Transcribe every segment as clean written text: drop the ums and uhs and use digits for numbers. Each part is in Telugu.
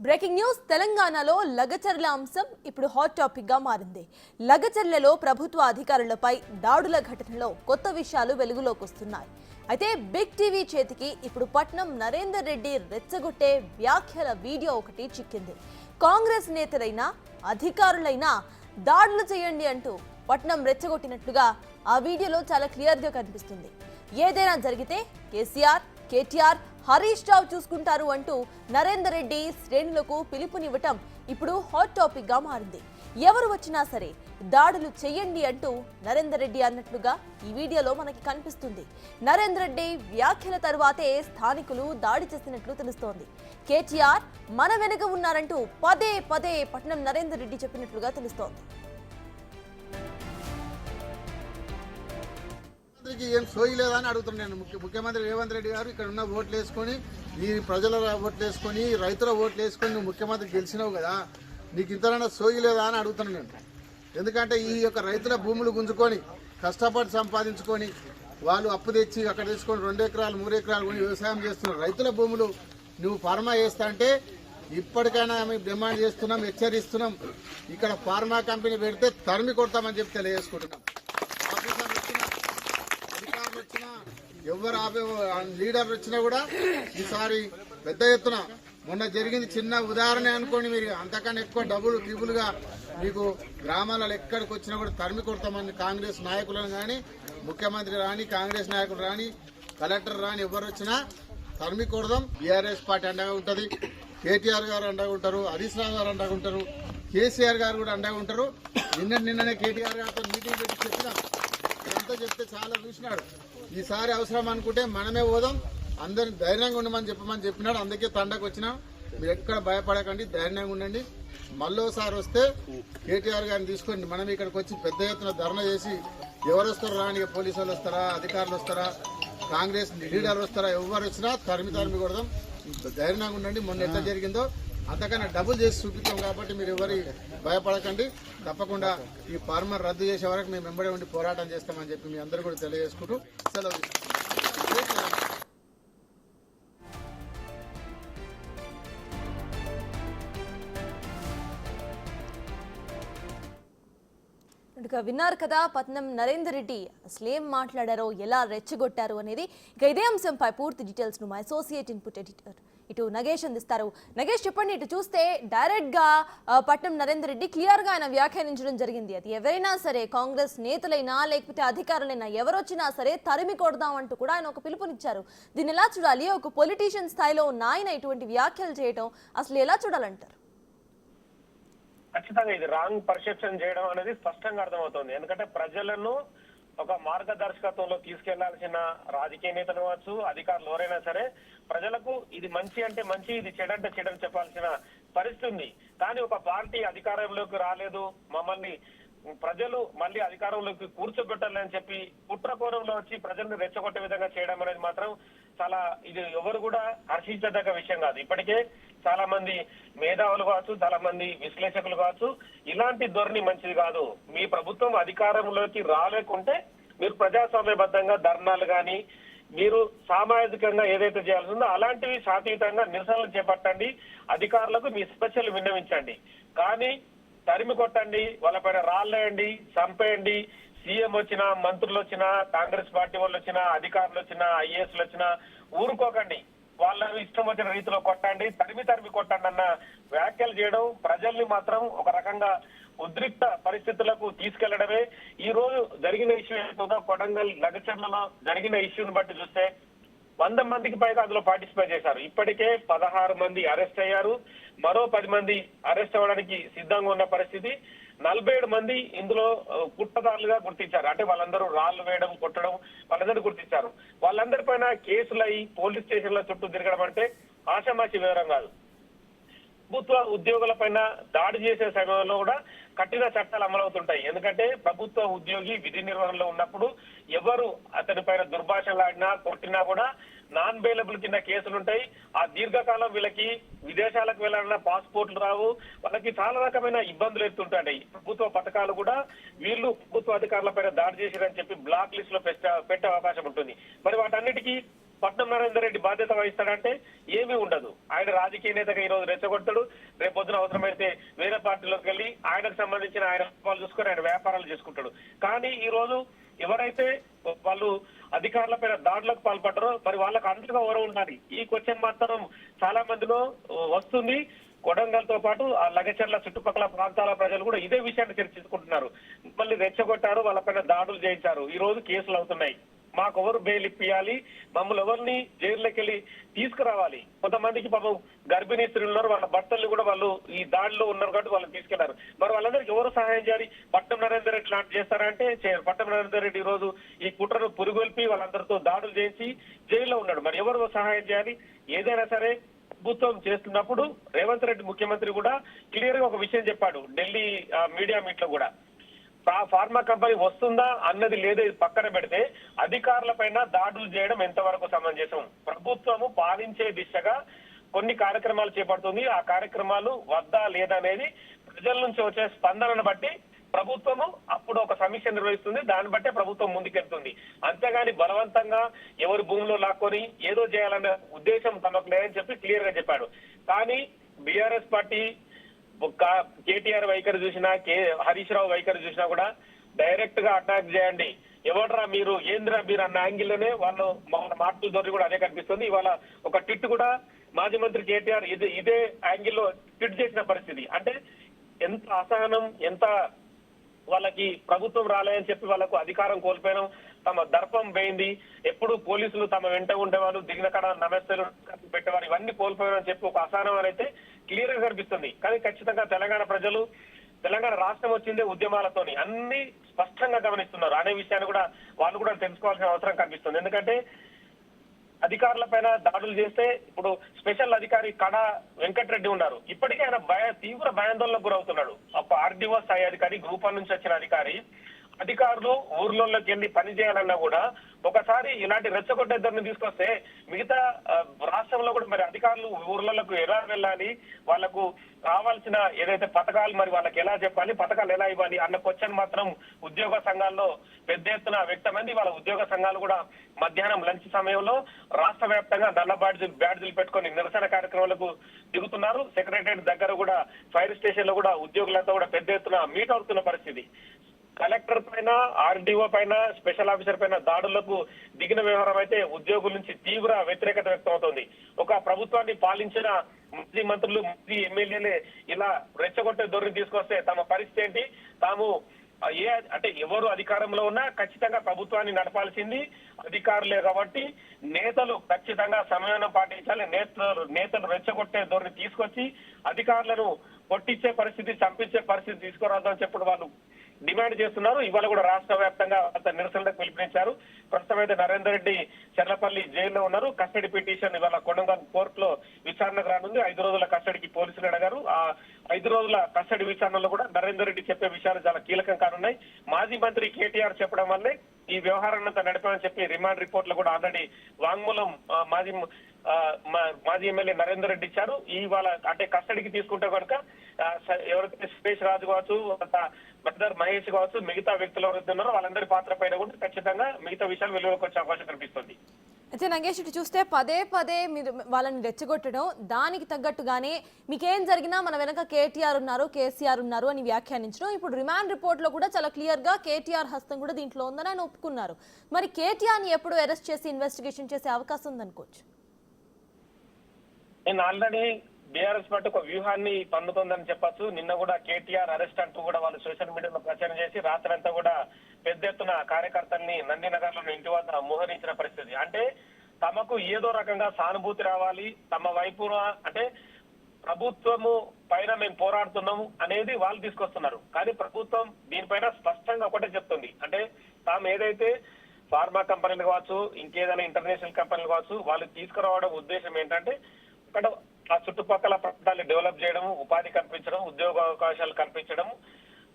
బ్రేకింగ్ న్యూస్ తెలంగాణలో లగచర్ల అంశం ఇప్పుడు హాట్ టాపిక్ గా మారింది. లగచర్లలో ప్రభుత్వ అధికారులపై దాడుల ఘటనలో కొత్త విషయాలు వెలుగులోకి వస్తున్నాయి. అయితే బిగ్ టీవీ చేతికి ఇప్పుడు పట్నం నరేందర్ రెడ్డి రెచ్చగొట్టే వ్యాఖ్యల వీడియో ఒకటి చిక్కింది. కాంగ్రెస్ నేతలైనా అధికారులైనా దాడులు చేయండి అంటూ పట్నం రెచ్చగొట్టినట్లుగా ఆ వీడియోలో చాలా క్లియర్ గా కనిపిస్తుంది. ఏదైనా జరిగితే కేసీఆర్, కేటీఆర్, హరీష్ రావు చూసుకుంటారు అంటూ నరేందర్ రెడ్డి శ్రేణులకు పిలుపునివ్వటం ఇప్పుడు హాట్ టాపిక్ గా మారింది. ఎవరు వచ్చినా సరే దాడులు చెయ్యండి అంటూ నరేందర్ రెడ్డి అన్నట్లుగా ఈ వీడియోలో మనకి కనిపిస్తుంది. నరేందర్ రెడ్డి వ్యాఖ్యల తరువాతే స్థానికులు దాడి చేసినట్లు తెలుస్తోంది. కేటీఆర్ మన వెనుక ఉన్నారంటూ పదే పదే పట్నం నరేందర్ రెడ్డి చెప్పినట్లుగా తెలుస్తోంది. ఏం సోయలేదని అడుగుతున్నాను. ముఖ్యమంత్రి రేవంత్ రెడ్డి గారు ఇక్కడ ఉన్న ఓట్లు వేసుకొని, ఈ ప్రజల ఓట్లు వేసుకొని, రైతుల ఓట్లు వేసుకొని నువ్వు ముఖ్యమంత్రి గెలిచినావు కదా, నీకు ఇంతనైనా సోయలేదా అని అడుగుతున్నాను నేను. ఎందుకంటే ఈ యొక్క రైతుల భూములు గుంజుకొని కష్టపడి సంపాదించుకొని వాళ్ళు అప్పు తెచ్చి అక్కడ తీసుకొని 2 ఎకరాలు 3 ఎకరాలు కొని వ్యవసాయం చేస్తున్నారు. రైతుల భూములు నువ్వు ఫార్మా చేస్తా అంటే ఇప్పటికైనా మేము డిమాండ్ చేస్తున్నాం, హెచ్చరిస్తున్నాం. ఇక్కడ ఫార్మా కంపెనీ పెడితే తరిమి కొడతామని చెప్పి తెలియజేసుకుంటున్నాం. ఎవరు లీడర్ వచ్చినా కూడా ఈసారి పెద్ద ఎత్తున మొన్న జరిగింది చిన్న ఉదాహరణ అనుకోండి, మీరు అంతకన్నా ఎక్కువ డబుల్ ట్రిపుల్గా మీకు గ్రామాలలో ఎక్కడికి వచ్చినా కూడా తరిమి కొడతామని కాంగ్రెస్ నాయకులను కానీ, ముఖ్యమంత్రి రాని, కాంగ్రెస్ నాయకులు రాని, కలెక్టర్ రాని ఎవరు వచ్చినా తరిమి కొడదాం. బీఆర్ఎస్ పార్టీ అండగా ఉంటుంది, కేటీఆర్ గారు అండగా ఉంటారు, హరీష్ రావు గారు అండగా ఉంటారు, కేసీఆర్ గారు కూడా అండగా ఉంటారు. నిన్ననే కేటీఆర్ గారితో మీటింగ్ పెట్టి చెప్పినాం. ఇదంతా చెప్తే చాలా చూసినాడు. ఈసారి అవసరం అనుకుంటే మనమే పోదాం, అందరిని ధైర్యంగా ఉండమని చెప్పినాడు. అందుకే తండకు వచ్చినాం. మీరు ఎక్కడ భయపడకండి, ధైర్యంగా ఉండండి. మళ్ళోసారి వస్తే కేటీఆర్ గారిని తీసుకొని మనం ఇక్కడికి వచ్చి పెద్ద ఎత్తున ధర్నా చేసి ఎవరు వస్తారో రాని, పోలీసు వాళ్ళు వస్తారా, అధికారులు వస్తారా, కాంగ్రెస్ లీడర్ వస్తారా, ఎవరు వచ్చినా తరిమి కొడదాం. ధైర్యంగా ఉండండి. మొన్న ఎట్లా జరిగిందో అంతకన్నా డబుల్ చేసి చూపిస్తాం కాబట్టి మీరు ఎవరి భయపడకండి. తప్పకుండా ఈ ఫార్మర్ రద్దు చేసే వరకు మేము వెంబడి ఉండి పోరాటం చేస్తామని చెప్పి మీ అందరూ కూడా తెలియజేసుకుంటూ సెలవు తీసుకుంటాం. విన్నారు కదా పట్నం నరేందర్ రెడ్డి అసలేం మాట్లాడారో, ఎలా రెచ్చగొట్టారు అనేది. ఇక ఇదే అంశంపై పూర్తి డీటెయిల్స్ ను మా అసోసియేట్ ఇన్పుట్ ఎడిటర్ ఇటు నగేష్ అందిస్తారు. నగేష్ చెప్పండి, ఇటు చూస్తే డైరెక్ట్ గా పట్నం నరేందర్ రెడ్డి క్లియర్ గా ఆయన వ్యాఖ్యానించడం జరిగింది. అది ఎవరైనా సరే, కాంగ్రెస్ నేతలైనా లేకపోతే అధికారులైనా ఎవరొచ్చినా సరే తరిమి కొడదాం అంటూ కూడా ఆయన ఒక పిలుపునిచ్చారు. దీన్ని ఎలా చూడాలి? ఒక పొలిటీషియన్ స్థాయిలో ఉన్న ఆయన ఇటువంటి వ్యాఖ్యలు చేయడం అసలు ఎలా చూడాలంటారు? ఖచ్చితంగా ఇది రాంగ్ పర్సెప్షన్ చేయడం అనేది స్పష్టంగా అర్థమవుతుంది. ఎందుకంటే ప్రజలను ఒక మార్గదర్శకత్వంలో తీసుకెళ్లాల్సిన రాజకీయ నేతలు కావచ్చు, అధికారులు ఎవరైనా సరే ప్రజలకు ఇది మంచి అంటే మంచి, ఇది చెడంటే చెడని చెప్పాల్సిన పరిస్థితి ఉంది. కానీ ఒక పార్టీ అధికారంలోకి రాలేదు, మమ్మల్ని ప్రజలు మళ్ళీ అధికారంలోకి కూర్చోబెట్టాలని చెప్పి కుట్రకోణంలో వచ్చి ప్రజల్ని రెచ్చగొట్టే విధంగా చేయడం అనేది మాత్రం చాలా, ఇది ఎవరు కూడా హర్షించదగ్గ విషయం కాదు. ఇప్పటికే చాలా మంది మేధావులు కావచ్చు, చాలా మంది విశ్లేషకులు కావచ్చు, ఇలాంటి ధోరణి మంచిది కాదు. మీ ప్రభుత్వం అధికారంలోకి రాలేకుంటే మీరు ప్రజాస్వామ్యబద్ధంగా ధర్నాలు కానీ, మీరు సామాజికంగా ఏదైతే చేయాల్సి ఉందో అలాంటివి శాంతియుతంగా నిరసనలు చేపట్టండి, అధికారులకు మీ స్పెషల్ విన్నవించండి. కానీ తరిమి కొట్టండి, వాళ్ళపైన రాళ్ళేయండి, చంపేయండి, సీఎం వచ్చినా, మంత్రులు వచ్చినా, కాంగ్రెస్ పార్టీ వాళ్ళు వచ్చినా, అధికారులు వచ్చినా, ఐఏఎస్లు వచ్చినా ఊరుకోకండి. వాళ్ళని ఇష్టం వచ్చిన రీతిలో కొట్టండి, తరిమి కొట్టండి అన్న వ్యాఖ్యలు చేయడం ప్రజల్ని మాత్రం ఒక రకంగా ఉద్రిక్త పరిస్థితులకు తీసుకెళ్లడమే. ఈ రోజు జరిగిన ఇష్యూ ఏంటో కొడంగల్ లగచర్లలో జరిగిన ఇష్యూని బట్టి చూస్తే 100 మందికి పైగా అందులో పార్టిసిపేట్ చేశారు. ఇప్పటికే 16 మంది అరెస్ట్ అయ్యారు, మరో 10 మంది అరెస్ట్ అవ్వడానికి సిద్ధంగా ఉన్న పరిస్థితి. 47 మంది ఇందులో కుట్రదారులుగా గుర్తించారు. అంటే వాళ్ళందరూ రాళ్లు వేయడం, కొట్టడం వాళ్ళందరూ గుర్తించారు. వాళ్ళందరిపైన కేసులు అయ్యి పోలీస్ స్టేషన్ల చుట్టూ తిరగడం అంటే ఆషామాషి వివరం కాదు. ప్రభుత్వ ఉద్యోగుల పైన దాడి చేసే సమయంలో కూడా కఠిన చట్టాలు అమలవుతుంటాయి. ఎందుకంటే ప్రభుత్వ ఉద్యోగి విధి నిర్వహణలో ఉన్నప్పుడు ఎవరు అతని పైన దుర్భాషలాడినా, కొట్టినా కూడా నాన్ బెయిలబుల్ కింద కేసులుంటాయి. ఆ దీర్ఘకాలం వీళ్ళకి విదేశాలకు వెళ్ళాలన్నా పాస్పోర్ట్లు రావు, వాళ్ళకి చాలా రకమైన ఇబ్బందులు ఎత్తుంటాయి. ప్రభుత్వ పథకాలు కూడా వీళ్ళు ప్రభుత్వ అధికారుల పైన దాడి చేశారని చెప్పి బ్లాక్ లిస్ట్ లో పెట్టే అవకాశం ఉంటుంది. మరి వాటన్నిటికీ పట్నం నరేందర్ రెడ్డి బాధ్యత వహిస్తాడంటే ఏమీ ఉండదు. ఆయన రాజకీయ నేతగా ఈ రోజు రెచ్చగొడతాడు, రేపు పొద్దున అవసరమైతే వేరే పార్టీలోకి వెళ్ళి ఆయనకు సంబంధించిన ఆయన వ్యాపారాలు చూసుకొని ఆయన వ్యాపారాలు చేసుకుంటాడు. కానీ ఈ రోజు ఎవరైతే వాళ్ళు అధికారుల పైన దాడులకు పాల్పడ్డారో మరి వాళ్ళకు అంతగా ఎవరు ఉండాలి? ఈ క్వశ్చన్ మాత్రం చాలా మందిలో వస్తుంది. కొడంగల్ తో పాటు ఆ లగచర్ల చుట్టుపక్కల ప్రాంతాల ప్రజలు కూడా ఇదే విషయాన్ని చర్చించుకుంటున్నారు. మళ్ళీ రెచ్చగొట్టారు, వాళ్ళపైన దాడులు చేయించారు, ఈ రోజు కేసులు అవుతున్నాయి. మాకు ఎవరు బెయిల్ ఇప్పియాలి, మమ్మల్ని ఎవరిని జైల్లోకి వెళ్ళి తీసుకురావాలి. కొంతమందికి పాపం గర్భిణీ స్త్రీలు ఉన్నారు, వాళ్ళ భర్తల్ని కూడా వాళ్ళు ఈ దాడిలో ఉన్నారు కాబట్టి వాళ్ళని తీసుకెళ్లారు. మరి వాళ్ళందరికీ ఎవరు సహాయం చేయాలి? పట్నం నరేందర్ రెడ్డి లాంటి చేస్తారంటే చేయరు. పట్నం నరేందర్ రెడ్డి ఈ రోజు ఈ కుట్రను పురుగొల్పి వాళ్ళందరితో దాడులు చేయించి జైల్లో ఉన్నాడు. మరి ఎవరు సహాయం చేయాలి? ఏదైనా సరే ప్రభుత్వం చేస్తున్నప్పుడు రేవంత్ రెడ్డి ముఖ్యమంత్రి కూడా క్లియర్ గా ఒక విషయం చెప్పాడు ఢిల్లీ మీడియా మీట్ లో కూడా. ఫార్మా కంపెనీ వస్తుందా అన్నది లేదు పక్కన పెడితే అధికారుల పైన దాడులు చేయడం ఎంతవరకు సమంజసం? ప్రభుత్వము పాలించే దిశగా కొన్ని కార్యక్రమాలు చేపడుతుంది. ఆ కార్యక్రమాలు వద్దా లేదా అనేది ప్రజల నుంచి వచ్చే స్పందనను బట్టి ప్రభుత్వము అప్పుడు ఒక సమీక్ష నిర్వహిస్తుంది, దాన్ని బట్టే ప్రభుత్వం ముందుకెళ్తుంది. అంతేగాని బలవంతంగా ఎవరి భూమిలో లాక్కొని ఏదో చేయాలనే ఉద్దేశం తమకు లేదని చెప్పి క్లియర్ గా చెప్పాడు. కానీ బీఆర్ఎస్ పార్టీ కేటీఆర్ వైఖరి చూసినా, హరీష్ రావు వైఖరి చూసినా కూడా డైరెక్ట్ గా అటాక్ చేయండి, ఎవడరా మీరు, ఏంద్రా మీరు అన్న యాంగిల్లోనే వాళ్ళు మాటల దొరికి కూడా అదే కనిపిస్తుంది. ఇవాళ ఒక ట్విట్ కూడా మాజీ మంత్రి కేటీఆర్ ఇదే యాంగిల్లో ట్విట్ చేసిన పరిస్థితి. అంటే ఎంత అసహనం, ఎంత వాళ్ళకి ప్రభుత్వం రాలేదని చెప్పి వాళ్ళకు అధికారం కోల్పోయినాం, తమ దర్పం పోయింది, ఎప్పుడు పోలీసులు తమ వెంట ఉండేవారు, దిగిన కాడ నమస్తేలు పెట్టేవారు, ఇవన్నీ కోల్పోయారని చెప్పి ఒక అసహనం అయితే క్లియర్ గా కనిపిస్తుంది. కానీ ఖచ్చితంగా తెలంగాణ ప్రజలు, తెలంగాణ రాష్ట్రం వచ్చిందే ఉద్యమాలతోని, అన్ని స్పష్టంగా గమనిస్తున్నారు అనే విషయాన్ని కూడా వాళ్ళు కూడా తెలుసుకోవాల్సిన అవసరం కనిపిస్తుంది. ఎందుకంటే అధికారుల పైన దాడులు చేస్తే ఇప్పుడు స్పెషల్ అధికారి కడ వెంకటరెడ్డి ఉన్నారు, ఇప్పటికే ఆయన తీవ్ర భయాందోళనకు గురవుతున్నాడు. ఒక ఆర్డీఓ స్థాయి అధికారి, గ్రూప్ 1 నుంచి వచ్చిన అధికారులు ఊర్లలోకి వెళ్ళి పని చేయాలన్నా కూడా ఒకసారి ఇలాంటి రెచ్చగొట్టే ధరని తీసుకొస్తే మిగతా రాష్ట్రంలో కూడా మరి అధికారులు ఊర్లలకు ఎలా వెళ్ళాలి, వాళ్లకు కావాల్సిన ఏదైతే పథకాలు మరి వాళ్ళకి ఎలా చెప్పాలి, పథకాలు ఎలా ఇవ్వాలి అన్న క్వశ్చన్ మాత్రం ఉద్యోగ సంఘాల్లో పెద్ద ఎత్తున వ్యక్తమైంది. వాళ్ళ ఉద్యోగ సంఘాలు కూడా మధ్యాహ్నం లంచ్ సమయంలో రాష్ట్ర వ్యాప్తంగా నల్ల బ్యాడ్జీలు పెట్టుకొని నిరసన కార్యక్రమాలకు దిగుతున్నారు. సెక్రటరియట్ దగ్గర కూడా ఫైర్ స్టేషన్ లో కూడా ఉద్యోగులంతా కూడా పెద్ద ఎత్తున మీట్ అవుతున్న పరిస్థితి. కలెక్టర్ పైన, ఆర్డీఓ పైన, స్పెషల్ ఆఫీసర్ పైన దాడులకు దిగిన వ్యవహారం అయితే ఉద్యోగుల నుంచి తీవ్ర వ్యతిరేకత వ్యక్తం అవుతోంది. ఒక ప్రభుత్వాన్ని పాలించిన మాజీ మంత్రులు, మాజీ ఎమ్మెల్యేలే ఇలా రెచ్చగొట్టే ధోరణి తీసుకొస్తే తమ పరిస్థితి ఏంటి? తాము అంటే ఎవరు అధికారంలో ఉన్నా ఖచ్చితంగా ప్రభుత్వాన్ని నడపాల్సింది అధికారులే కాబట్టి నేతలు ఖచ్చితంగా సమన్వయం పాటించాలి. నేతలు రెచ్చగొట్టే ధోరణి తీసుకొచ్చి అధికారులను కొట్టించే పరిస్థితి, చంపించే పరిస్థితి తీసుకురాదని చెప్పడం వాళ్ళు డిమాండ్ చేస్తున్నారు. ఇవాళ కూడా రాష్ట్ర వ్యాప్తంగా నిరసనలకు పిలుపునిచ్చారు. ప్రస్తుతం అయితే నరేందర్ రెడ్డి చెర్లపల్లి జైల్లో ఉన్నారు. కస్టడీ పిటిషన్ ఇవాళ కొడంగల్ కోర్టులో విచారణకు రానుంది. 5 రోజుల కస్టడీకి పోలీసులు అడిగారు. ఆ 5 రోజుల కస్టడీ విచారణలో కూడా నరేందర్ రెడ్డి చెప్పే విషయాలు చాలా కీలకం కానున్నాయి. మాజీ మంత్రి కేటీఆర్ చెప్పడం వల్లే ఈ వ్యవహారాన్ని నడిపామని చెప్పి రిమాండ్ రిపోర్ట్ లో కూడా ఆల్రెడీ వాంగ్మూలం మాజీ ఎమ్మెల్యే నరేందర్ రెడ్డి ఇచ్చారు. ఇవాళ అంటే కస్టడీకి తీసుకుంటే కనుక ఎవరైతే సురేష్ రాజు కావచ్చు, బ్రదర్ మహేష్ కావచ్చు, మిగతా వ్యక్తులు ఎవరైతే ఉన్నారో వాళ్ళందరి పాత్ర పైన కూడా ఖచ్చితంగా మిగతా విషయాలు వెలుగులోకి వచ్చే అవకాశం కనిపిస్తుంది. అయితే నగేష్ ఇటు చూస్తే పదే పదే మీరు వాళ్ళని రెచ్చగొట్టడం, దానికి తగ్గట్టుగానే మీకేం జరిగినా మన వెనక కేటీఆర్ ఉన్నారు, కేసీఆర్ ఉన్నారు అని వ్యాఖ్యానించడం. ఇప్పుడు రిమాండ్ రిపోర్ట్ లో కూడా చాలా క్లియర్ గా కేటీఆర్ హస్తం కూడా దీంట్లో ఉందని ఆయన ఒప్పుకున్నారు. మరి కేటీఆర్ ని ఎప్పుడు అరెస్ట్ చేసి ఇన్వెస్టిగేషన్ చేసే అవకాశం ఉందనుకోవచ్చు? నేను ఆల్రెడీ బీఆర్ఎస్ పార్టీ ఒక వ్యూహాన్ని పన్నుతోందని చెప్పొచ్చు. నిన్న కూడా కేటీఆర్ అరెస్ట్ అంటూ కూడా వాళ్ళు సోషల్ మీడియాలో ప్రచారం చేసి రాత్రంతా కూడా పెద్ద ఎత్తున కార్యకర్తల్ని నందినగర్ లో ఇంటి వద్ద మోహరించిన పరిస్థితి. అంటే తమకు ఏదో రకంగా సానుభూతి రావాలి, తమ వైపున అంటే ప్రభుత్వము పైన మేము పోరాడుతున్నాము అనేది వాళ్ళు తీసుకొస్తున్నారు. కానీ ప్రభుత్వం దీనిపైన స్పష్టంగా ఒకటే చెప్తుంది, అంటే తాము ఏదైతే ఫార్మా కంపెనీలు కావచ్చు, ఇంకేదైనా ఇంటర్నేషనల్ కంపెనీలు కావచ్చు, వాళ్ళు తీసుకురావడం ఉద్దేశం ఏంటంటే అక్కడ ఆ చుట్టుపక్కల ప్రాంతాన్ని డెవలప్ చేయడం, ఉపాధి కల్పించడం, ఉద్యోగ అవకాశాలు కల్పించడం.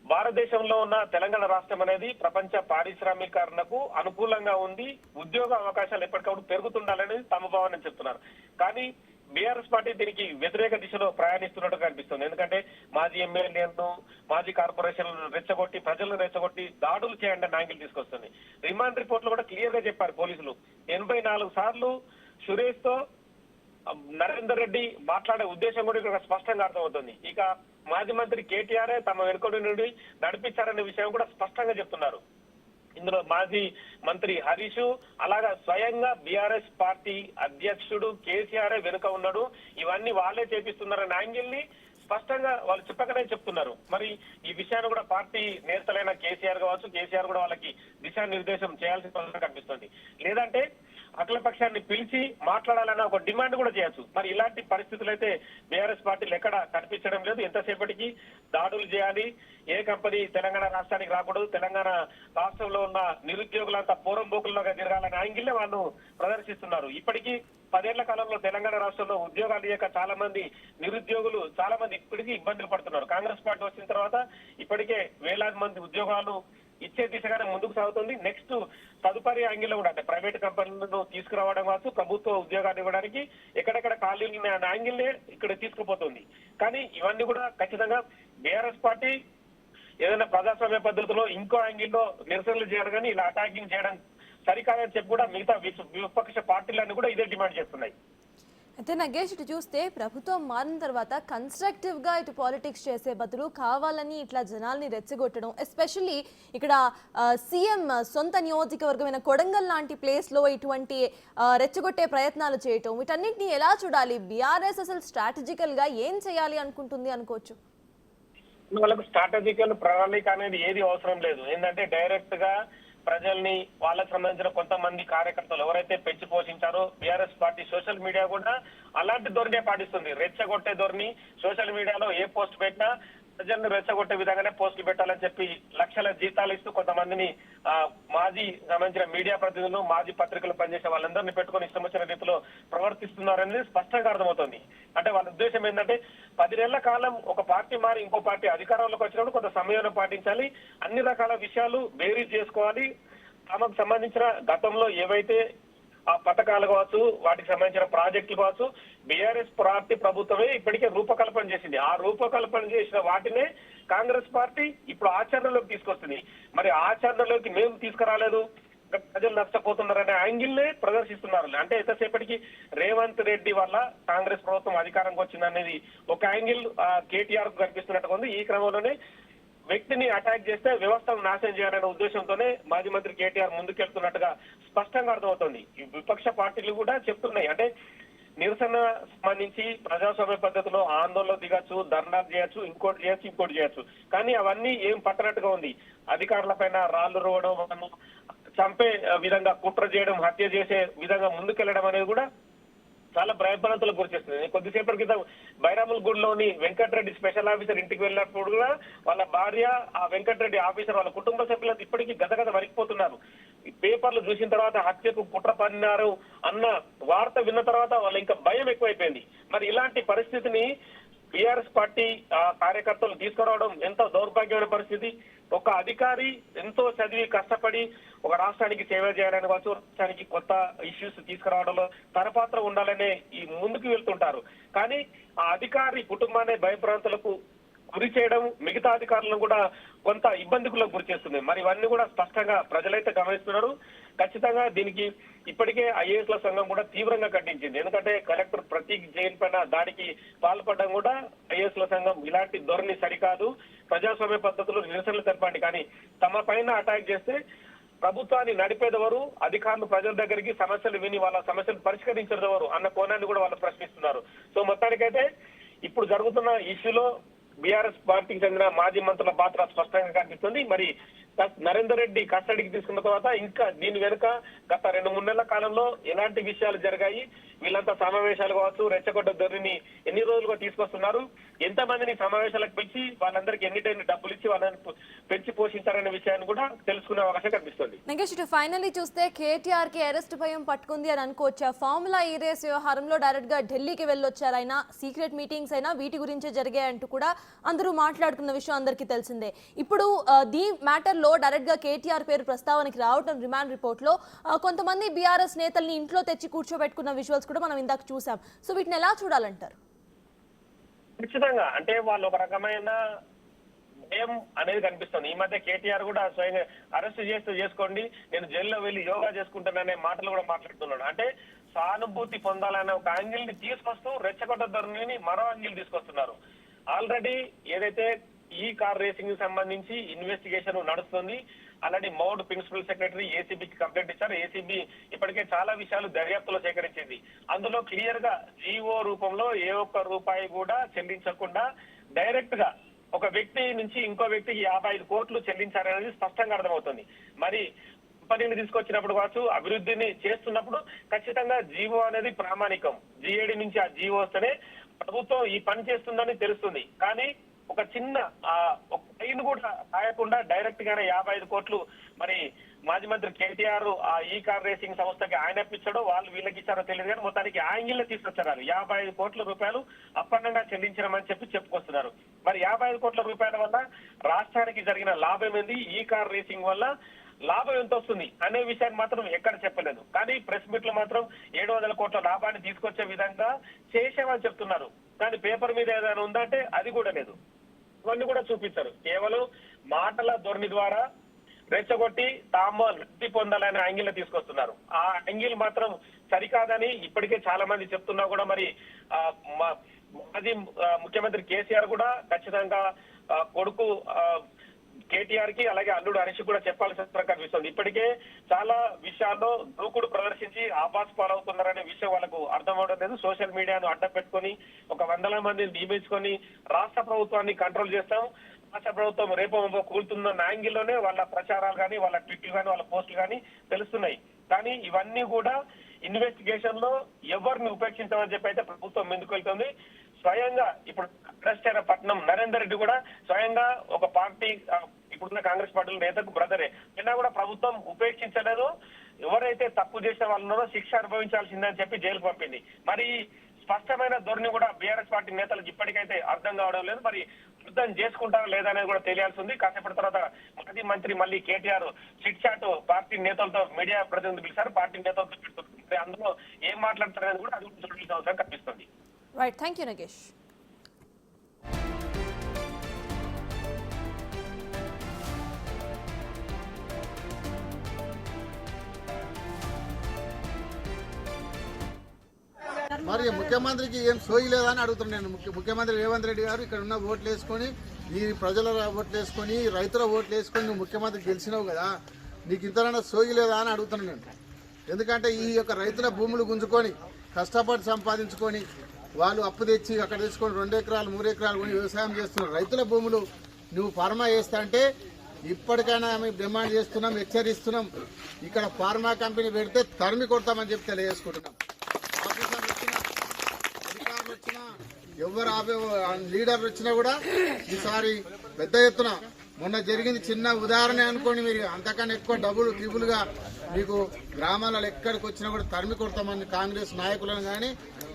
భారతదేశంలో ఉన్న తెలంగాణ రాష్ట్రం అనేది ప్రపంచ పారిశ్రామికరణకు అనుకూలంగా ఉంది, ఉద్యోగ అవకాశాలు ఎప్పటికప్పుడు పెరుగుతుండాలనేది తమ భావన చెప్తున్నారు. కానీ బీఆర్ఎస్ పార్టీ దీనికి వ్యతిరేక దిశలో ప్రయాణిస్తున్నట్టు కనిపిస్తుంది. ఎందుకంటే మాజీ ఎమ్మెల్యేలను, మాజీ కార్పొరేషన్లను రెచ్చగొట్టి, ప్రజలను రెచ్చగొట్టి దాడులు చేయండి అని యాంగిల్ తీసుకొస్తుంది. రిమాండ్ రిపోర్ట్ లో కూడా క్లియర్ గా చెప్పారు పోలీసులు. 84 సార్లు సురేష్ తో నరేందర్ రెడ్డి మాట్లాడే ఉద్దేశం కూడా ఇక్కడ స్పష్టంగా అర్థమవుతుంది. ఇక మాజీ మంత్రి కేటీఆర్ తమ వెనుకడి నుండి నడిపించారనే విషయం కూడా స్పష్టంగా చెప్తున్నారు. ఇందులో మాజీ మంత్రి హరీష్, అలాగా స్వయంగా బీఆర్ఎస్ పార్టీ అధ్యక్షుడు కేసీఆర్ వెనుక ఉన్నాడు, ఇవన్నీ వాళ్ళే చేపిస్తున్నారనే యాంగిల్ ని స్పష్టంగా వాళ్ళు చెప్పకనే చెప్తున్నారు. మరి ఈ విషయాన్ని కూడా పార్టీ నేతలైన కేసీఆర్ కావచ్చు, కేసీఆర్ కూడా వాళ్ళకి దిశానిర్దేశం చేయాల్సిన కనిపిస్తుంది. లేదంటే అఖిలపక్షాన్ని పిలిచి మాట్లాడాలన్న ఒక డిమాండ్ కూడా చేయొచ్చు. మరి ఇలాంటి పరిస్థితులు అయితే బీఆర్ఎస్ పార్టీలు ఎక్కడ కనిపించడం లేదు. ఎంతసేపటికి దాడులు చేయాలి, ఏ కంపెనీ తెలంగాణ రాష్ట్రానికి రాకూడదు, తెలంగాణ రాష్ట్రంలో ఉన్న నిరుద్యోగులంతా పోరంబోకుల్లోగా తిరగాలనే యాంగిల్ వాళ్ళు ప్రదర్శిస్తున్నారు. ఇప్పటికీ 10 ఏళ్ల కాలంలో తెలంగాణ రాష్ట్రంలో ఉద్యోగాలు ఇయ్యక చాలా మంది నిరుద్యోగులు చాలా మంది ఇప్పటికీ ఇబ్బందులు పడుతున్నారు. కాంగ్రెస్ పార్టీ వచ్చిన తర్వాత ఇప్పటికే వేలాది మంది ఉద్యోగాలు ఇచ్చే దిశగానే ముందుకు సాగుతుంది. నెక్స్ట్ తదుపరి యాంగిల్లో కూడా అంటే ప్రైవేట్ కంపెనీలను తీసుకురావడం కావచ్చు, ప్రభుత్వ ఉద్యోగాలు ఇవ్వడానికి ఎక్కడెక్కడ ఖాళీలు ఉన్నాయన్న యాంగిల్నే ఇక్కడ తీసుకుపోతుంది. కానీ ఇవన్నీ కూడా ఖచ్చితంగా బీఆర్ఎస్ పార్టీ ఏదైనా ప్రజాస్వామ్య పద్ధతిలో ఇంకో యాంగిల్లో నిరసనలు చేయడం కానీ ఇలా అటాకింగ్ చేయడం సరికాదని చెప్పి కూడా మిగతా విపక్ష పార్టీలన్నీ కూడా ఇదే డిమాండ్ చేస్తున్నాయి. అయితే నగేష్, ఇటు చూస్తే ప్రభుత్వం మారిన తర్వాత కన్స్ట్రక్టివ్ గా ఇటు పాలిటిక్స్ చేసే బదులు కావాలని ఇట్లా జనాల్ని రెచ్చగొట్టడం, ఎస్పెషల్లీ ఇక్కడ సీఎం సొంత నియోజకవర్గమైన కొడంగల్ లాంటి ప్లేస్ లో ఇటువంటి రెచ్చగొట్టే ప్రయత్నాలు చేయటం, వీటన్నిటిని ఎలా చూడాలి? బీఆర్ఎస్ అసలు స్ట్రాటజికల్ గా ఏం చేయాలి అనుకుంటుంది అనుకోవచ్చు? వాళ్ళకు స్ట్రాటజికల్ ప్రణాళిక అనేది ఏది అవసరం లేదు. ఏంటంటే డైరెక్ట్ గా ప్రజల్ని, వాళ్ళకి సంబంధించిన కొంతమంది కార్యకర్తలు ఎవరైతే పెంచి పోషించారో బీఆర్ఎస్ పార్టీ సోషల్ మీడియా కూడా అలాంటి ధోరణి పాటిస్తుంది. రెచ్చగొట్టే ధోరణి. సోషల్ మీడియాలో ఏ పోస్ట్ పెట్టినా ప్రజలను రెచ్చగొట్టే విధంగానే పోస్టులు పెట్టాలని చెప్పి లక్షల జీతాలు ఇస్తూ కొంతమందిని మాజీ సంబంధించిన మీడియా ప్రతినిధులు, మాజీ పత్రికలు పనిచేసే వాళ్ళందరినీ పెట్టుకుని ఇష్టం వచ్చిన రీతిలో ప్రవర్తిస్తున్నారనేది స్పష్టంగా అర్థమవుతుంది. అంటే వాళ్ళ ఉద్దేశం ఏంటంటే 10 ఏళ్ల కాలం ఒక పార్టీ మారి ఇంకో పార్టీ అధికారంలోకి వచ్చినప్పుడు కొంత సమయం పాటించాలి, అన్ని రకాల విషయాలు బేరీజ్ చేసుకోవాలి. తమకు సంబంధించిన గతంలో ఏవైతే ఆ పథకాలు కావచ్చు, వాటికి సంబంధించిన ప్రాజెక్టులు కావచ్చు, బీఆర్ఎస్ పార్టీ ప్రభుత్వమే ఇప్పటికే రూపకల్పన చేసింది. ఆ రూపకల్పన చేసిన వాటినే కాంగ్రెస్ పార్టీ ఇప్పుడు ఆచరణలోకి తీసుకొస్తుంది. మరి ఆచరణలోకి మేము తీసుకురాలేదు, ప్రజలు నష్టపోతున్నారనే యాంగిల్నే ప్రదర్శిస్తున్నారు. అంటే ఎంతసేపటికి రేవంత్ రెడ్డి వల్ల కాంగ్రెస్ ప్రభుత్వం అధికారంకి వచ్చిందనేది ఒక యాంగిల్ కేటీఆర్ కు కనిపిస్తున్నట్టుగా ఉంది. ఈ క్రమంలోనే వ్యక్తిని అటాక్ చేస్తే వ్యవస్థను నాశనం చేయాలనే ఉద్దేశంతోనే మాజీ మంత్రి కేటీఆర్ ముందుకెళ్తున్నట్టుగా స్పష్టంగా అర్థమవుతుంది. ఈ విపక్ష పార్టీలు కూడా చెప్తున్నాయి. అంటే నిరసన సంబంధించి ప్రజాస్వామ్య పద్ధతిలో ఆందోళన దిగచ్చు, ధర్నాలు చేయొచ్చు, ఇంకోటి చేయొచ్చు. కానీ అవన్నీ ఏం పట్టనట్టుగా ఉంది. అధికారుల పైన రాళ్లు రువ్వడం, చంపే విధంగా కుట్ర చేయడం, హత్య చేసే విధంగా ముందుకెళ్లడం అనేది కూడా చాలా భయభ్రాంతులకు గురిచేస్తుంది. కొద్దిసేపటి క్రితం బైరాముల్ గూడలోని వెంకటరెడ్డి స్పెషల్ ఆఫీసర్ ఇంటికి వెళ్ళినప్పుడు కూడా వాళ్ళ భార్య, ఆ వెంకటరెడ్డి ఆఫీసర్, వాళ్ళ కుటుంబ సభ్యులంతా ఇప్పటికీ గదగద వరికిపోతున్నారు. పేపర్లు చూసిన తర్వాత హత్యకు కుట్ర పన్నారు అన్న వార్త విన్న తర్వాత వాళ్ళ ఇంకా భయం ఎక్కువైపోయింది. మరి ఇలాంటి పరిస్థితిని బీఆర్ఎస్ పార్టీ కార్యకర్తలు తీసుకురావడం ఎంత దౌర్భాగ్యమైన పరిస్థితి. ఒక అధికారి ఎంతో చదివి కష్టపడి ఒక రాష్ట్రానికి సేవ చేయాలని కావచ్చు, రాష్ట్రానికి కొత్త ఇష్యూస్ తీసుకురావడంలో తన పాత్ర ఉండాలనే ఈ ముందుకు వెళ్తుంటారు. కానీ ఆ అధికారి కుటుంబాన్ని భయభ్రాంతులకు గురి చేయడం మిగతా అధికారులను కూడా కొంత ఇబ్బందులకు గురి చేస్తుంది. మరి ఇవన్నీ కూడా స్పష్టంగా ప్రజలైతే గమనిస్తున్నారు. ఖచ్చితంగా దీనికి ఇప్పటికే ఐఏఎస్ల సంఘం కూడా తీవ్రంగా ఖండించింది. ఎందుకంటే కలెక్టర్ ప్రతీక్ జైన్ పైన దాడికి పాల్పడడం కూడా ఐఏఎస్ల సంఘం ఇలాంటి ధోరణి సరికాదు, ప్రజాస్వామ్య పద్ధతులు నిరసనలు తెలపండి, కానీ తమ పైన అటాక్ చేస్తే ప్రభుత్వాన్ని నడిపేదెవరు, అధికారులు ప్రజల దగ్గరికి సమస్యలు విని వాళ్ళ సమస్యలు పరిష్కరించేదెవరు అన్న కోణాన్ని కూడా వాళ్ళు ప్రశ్నిస్తున్నారు. సో మొత్తానికైతే ఇప్పుడు జరుగుతున్న ఇష్యూలో బీఆర్ఎస్ పార్టీకి చెందిన మాజీ మంత్రుల పాత్ర స్పష్టంగా కనిపిస్తుంది. మరి నరేందర్ రెడ్డి కస్టడీకి తీసుకున్న తర్వాత ఇంకా దీని వెనుక గత 2-3 నెలల కాలంలో ఎలాంటి విషయాలు జరిగాయి, వీళ్ళంతా సమావేశాలు కావచ్చు, రెచ్చగొట్ట ధోరణిని ఎన్ని రోజులుగా తీసుకొస్తున్నారు, ఎంతమందిని సమావేశాలకు పెంచి వాళ్ళందరికీ ఎన్ని టైం డబ్బులు ఇచ్చి వాళ్ళని పెంచి పోషించారనే విషయాన్ని కూడా తెలుసుకునే అవకాశం కనిపిస్తుంది. నెక్స్ట్ ఇటు ఫైనల్లీ చూస్తే కేటీఆర్ కి అరెస్ట్ భయం పట్టుకుంది అని అనుకోవచ్చా? ఫార్ములా ఈ రేస్ వ్యవహారంలో డైరెక్ట్ గా ఢిల్లీకి వెళ్ళొచ్చారు ఆయన, సీక్రెట్ మీటింగ్స్ అయినా వీటి గురించే జరిగాయంటూ కూడా అందరూ మాట్లాడుకున్న విషయం అందరికీ తెలిసిందే. ఇప్పుడు దీ మ్యాటర్ లో డైరెక్ట్ గా కేటీఆర్ పేరు ప్రస్తావనకి రావడం రిమాండ్ రిపోర్ట్ లో కొంతమంది బీఆర్ఎస్ నేతల్ని ఇంట్లో తెచ్చి కూర్చోబెట్టుకున్న విజువల్స్ రిపోర్ట్స్ కూడా మనం ఇందాక చూసాం. సో వీటిని ఎలా చూడాలంటారు? ఖచ్చితంగా అంటే వాళ్ళు ఒక రకమైన భయం అనేది కనిపిస్తుంది. ఈ మధ్య కేటీఆర్ కూడా స్వయంగా అరెస్ట్ చేసుకోండి, నేను జైల్లో వెళ్ళి యోగా చేసుకుంటాననే మాటలు కూడా మాట్లాడుతున్నాడు. అంటే సానుభూతి పొందాలనే ఒక యాంగిల్ ని తీసుకొస్తూ రెచ్చగొట్ట ధోరణిని మరో యాంగిల్ తీసుకొస్తున్నారు. ఆల్రెడీ ఏదైతే ఈ కార్ రేసింగ్ కి సంబంధించి ఇన్వెస్టిగేషన్ నడుస్తుంది. అలాంటి మౌడ్ ప్రిన్సిపల్ సెక్రటరీ ఏసీబీకి కంప్లైంట్ ఇచ్చారు. ఏసీబీ ఇప్పటికే చాలా విషయాలు దర్యాప్తులో సేకరించింది. అందులో క్లియర్ గా జీవో రూపంలో ఏ ఒక్క రూపాయి కూడా చెల్లించకుండా డైరెక్ట్ గా ఒక వ్యక్తి నుంచి ఇంకో వ్యక్తికి 55 కోట్లు చెల్లించారనేది స్పష్టంగా అర్థమవుతుంది. మరి కంపెనీని తీసుకొచ్చినప్పుడు కావచ్చు, అభివృద్ధిని చేస్తున్నప్పుడు ఖచ్చితంగా జీవో అనేది ప్రామాణికం. జీఏడీ నుంచి ఆ జీవో వస్తేనే ప్రభుత్వం ఈ పని చేస్తుందని తెలుస్తుంది. కానీ ఒక చిన్న లైన్ కూడా రాయకుండా డైరెక్ట్ గానే 55 కోట్లు మరి మాజీ మంత్రి కేటీఆర్ ఆ ఈ కార్ రేసింగ్ సంస్థకి ఆయన ఇప్పించాడో వాళ్ళు వీళ్ళకి ఇచ్చారో తెలియదు, కానీ మొత్తానికి యాంగిల్ తీసుకొచ్చారు. 55 కోట్ల రూపాయలు అప్పన్నంగా చెల్లించడమని చెప్పుకొస్తున్నారు. మరి 55 కోట్ల రూపాయల వల్ల రాష్ట్రానికి జరిగిన లాభం ఏంది, ఈ కార్ రేసింగ్ వల్ల లాభం ఎంత వస్తుంది అనే విషయాన్ని మాత్రం ఎక్కడ చెప్పలేదు. కానీ ప్రెస్ మీట్ లో మాత్రం 700 కోట్ల లాభాన్ని తీసుకొచ్చే విధంగా చేసేవని చెప్తున్నారు. కానీ పేపర్ మీద ఏదైనా ఉందంటే అది కూడా లేదు. ఇవన్నీ కూడా చూపించారు. కేవలం మాటల ధోరణి ద్వారా రెచ్చగొట్టి తాము లబ్ధి పొందాలనే యాంగిల్ తీసుకొస్తున్నారు. ఆ యాంగిల్ మాత్రం సరికాదని ఇప్పటికే చాలా మంది చెప్తున్నా కూడా మరి మాజీ ముఖ్యమంత్రి కేసీఆర్ కూడా ఖచ్చితంగా కొడుకు కేటీఆర్ కి అలాగే అల్లుడు హరీష్ కూడా చెప్పాల్సిన కనిపిస్తుంది. ఇప్పటికే చాలా విషయాల్లో దూకుడు ప్రదర్శించి ఆపాస్ పాలవుతున్నారనే విషయం వాళ్ళకు అర్థం అవడం లేదు. సోషల్ మీడియాను అడ్డం పెట్టుకొని 100 మందిని నియమించుకొని రాష్ట్ర ప్రభుత్వాన్ని కంట్రోల్ చేస్తాం, రాష్ట్ర ప్రభుత్వం రేపు కూలుతున్న యాంగిల్లోనే వాళ్ళ ప్రచారాలు కానీ, వాళ్ళ ట్వీట్లు కానీ, వాళ్ళ పోస్టులు కానీ తెలుస్తున్నాయి. కానీ ఇవన్నీ కూడా ఇన్వెస్టిగేషన్ లో ఎవరిని ఉపేక్షించమని చెప్పి అయితే ప్రభుత్వం ముందుకు వెళ్తుంది. స్వయంగా ఇప్పుడు అరెస్ట్ అయిన పట్నం నరేందర్ రెడ్డి కూడా స్వయంగా ఒక పార్టీ ఇప్పుడున్న కాంగ్రెస్ పార్టీల నేతకు బ్రదరే, అయినా కూడా ప్రభుత్వం ఉపేక్షించలేదు. ఎవరైతే తప్పు చేసిన వాళ్ళు ఉన్నారో శిక్ష అనుభవించాల్సిందని చెప్పి జైలుకు పంపింది. మరి స్పష్టమైన ధోరణి కూడా బీఆర్ఎస్ పార్టీ నేతలకు ఇప్పటికైతే అర్థం కావడం లేదు. మరి అర్థం చేసుకుంటారా లేదా అనేది కూడా తెలియాల్సి ఉంది. కాసేపటి తర్వాత మాజీ మంత్రి మళ్ళీ కేటీఆర్ చిట్ చాట్ పార్టీ నేతలతో మీడియా ప్రతినిధులు పిలిచారు. పార్టీ నేతలతో పెడుతుంది. అందులో ఏం మాట్లాడతారనేది కూడా అది చూడాల్సిన అవసరం కనిపిస్తుంది. Right, thank you Nagesh. మరి ముఖ్యమంత్రికి ఏం సోయి లేదా అని అడుగుతున్నాను. ముఖ్యమంత్రి రేవంత్ రెడ్డి గారు ఇక్కడ ఉన్న ఓట్లు వేసుకొని, ఈ ప్రజల ఓట్లు వేసుకొని, రైతుల ఓట్లు వేసుకొని నువ్వు ముఖ్యమంత్రి గెలిచినావు కదా, నీకు ఇంతనైనా సోయి లేదా అని అడుగుతున్నాను నేను. ఎందుకంటే ఈ యొక్క రైతుల భూములు గుంజుకొని కష్టపడి సంపాదించుకొని వాళ్ళు అప్పు తెచ్చి అక్కడ తెచ్చుకొని 2 ఎకరాలు 3 ఎకరాలు కొని వ్యవసాయం చేస్తున్నారు. రైతుల భూములు నువ్వు ఫార్మా చేస్తా అంటే ఇప్పటికైనా మేము డిమాండ్ చేస్తున్నాం, హెచ్చరిస్తున్నాం. ఇక్కడ ఫార్మా కంపెనీ పెడితే తరిమి కొడతామని చెప్పి తెలియజేసుకుంటున్నాం. ఆఫీసర్లు వచ్చినా, అధికారులు వచ్చినా, ఎవరు లీడర్లు వచ్చినా కూడా ఈసారి పెద్ద ఎత్తున మొన్న జరిగింది చిన్న ఉదాహరణ అనుకోండి. మీరు అంతకన్నా ఎక్కువ డబుల్ ట్రిపుల్గా మీకు గ్రామాలలో ఎక్కడికి వచ్చినా కూడా తరిమి కొడతామని కాంగ్రెస్ నాయకులను కానీ,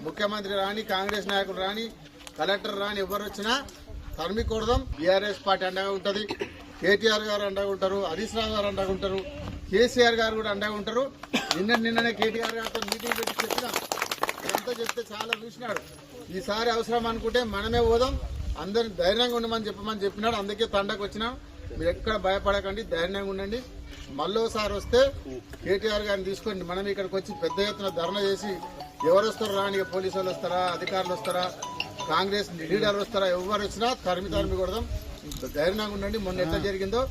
ముఖ్యమంత్రి రాని, కాంగ్రెస్ నాయకులు రాని, కలెక్టర్ రాని, ఎవరు వచ్చినా తరిమి కొడదాం. బీఆర్ఎస్ పార్టీ అండగా ఉంటుంది, కేటీఆర్ గారు అండగా ఉంటారు, హరీష్ రావు గారు అండగా ఉంటారు, కేసీఆర్ గారు కూడా అండగా ఉంటారు. నిన్ననే కేటీఆర్ గారితో మీటింగ్ పెట్టి చెప్పినా, ఇదంతా చెప్తే చాలా చూసినాడు. ఈసారి అవసరం అనుకుంటే మనమే పోదాం, అందరిని ధైర్యంగా ఉండమని చెప్పినాడు. అందుకే తండకు వచ్చినాం. మీరు ఎక్కడ భయపడకండి, ధైర్యంగా ఉండండి. మళ్ళోసారి వస్తే కేటీఆర్ గారిని తీసుకొని మనం ఇక్కడికి వచ్చి పెద్ద ఎత్తున ధర్నా చేసి ఎవరు వస్తారో రాని, పోలీసు వాళ్ళు వస్తారా, అధికారులు వస్తారా, కాంగ్రెస్ లీడర్లు వస్తారా, ఎవరు వచ్చినా తరిమి కొడదాం. ధైర్యంగా ఉండండి. మొన్న ఎట్లా జరిగిందో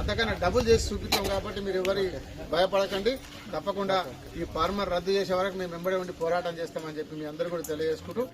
అంతకన్నా డబుల్ చేసి చూపిస్తాం. కాబట్టి మీరు ఎవరి భయపడకండి. తప్పకుండా ఈ ఫార్మర్ రద్దు చేసే వరకు మేము వెంబడి ఉండి పోరాటం చేస్తామని చెప్పి మీ అందరూ కూడా తెలియజేసుకుంటూ